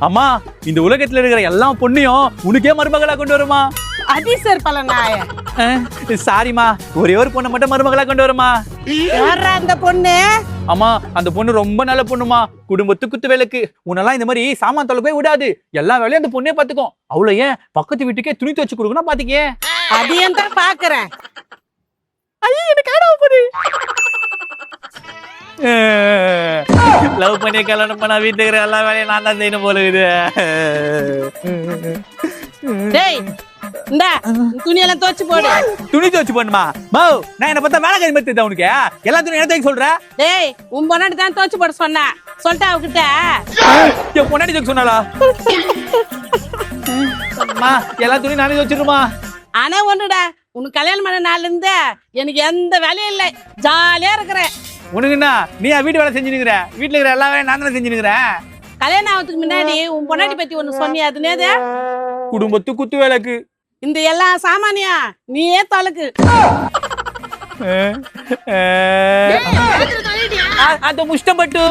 அம்மா இந்த உலகத்துல இருக்கிற எல்லா பொண்ணையும் உனக்கே மருமகளா கொண்டு வருமா? அடி சார் பல நாய. சாரிமா, ஒரே ஒரு பொண்ணை மட்டும் மருமகளா கொண்டு வருமா? யாரா அந்த பொண்ணு? அம்மா அந்த பொண்ணு ரொம்ப நல்ல பொண்ணுமா, குடும்பத்து குத்து வேலைக்கு. உன்னெல்லாம் இந்த மாதிரி சாமான் தொலை போய் விடாது, எல்லா வேலையும் அந்த பொண்ணே பாத்துக்கும். அவ்வளவு ஏன் பக்கத்து வீட்டுக்கே துணி துவச்சு கொடுக்கணும் பாத்துக்கே. அதையும் தான் பாக்குறேன். ஐயோ எனக்கு காணாம போகுது. லவ் பண்ணி கல்யாணம் பண்ணா வீட்டுல இருக்கிற எல்லா வேலையும் நான் தான் செய்யணும் போல இருக்குது. டேய் இந்த துணியெல்லாம் துவச்சு போடு. துணி துவச்சு போடணுமா? மாவ் நான் என்ன பார்த்தா வேலைக்காரி மாதிரி தெரியுதா உனக்கு? எல்லா துணி என்ன சொல்ற? டேய் உன் பொண்ணாடி தான் துவச்சு போட சொன்னா, சொல்லிட்டா அவகிட்ட? என் பொண்ணாடி துவக்க சொன்னாளா? அம்மா எல்லா துணி நானே துவச்சிருமா. ஆனா ஒண்ணுடா, உனக்கு கல்யாணம் பண்ண நாள்ல இருந்து எனக்கு எந்த வேலையும் இல்லை, ஜாலியா இருக்கிறேன். உனக்கு என்ன, நீ வீட்டு வேலை செஞ்சுனுக்குற? வீட்டுல இருக்கிற எல்லா வேலையும் நான் தானே செஞ்சுனுக்குறேன். கல்யாணம் ஆகிறதுக்கு முன்னாடி உன் பொண்டாட்டி பத்தி ஒண்ணு சொன்னியா, அது நேது? குடும்பத்து குத்து வேலைக்கு. இந்த எல்லா சாமானியா நீயே தொலைக்கு. அது முஷ்டப்பட்டு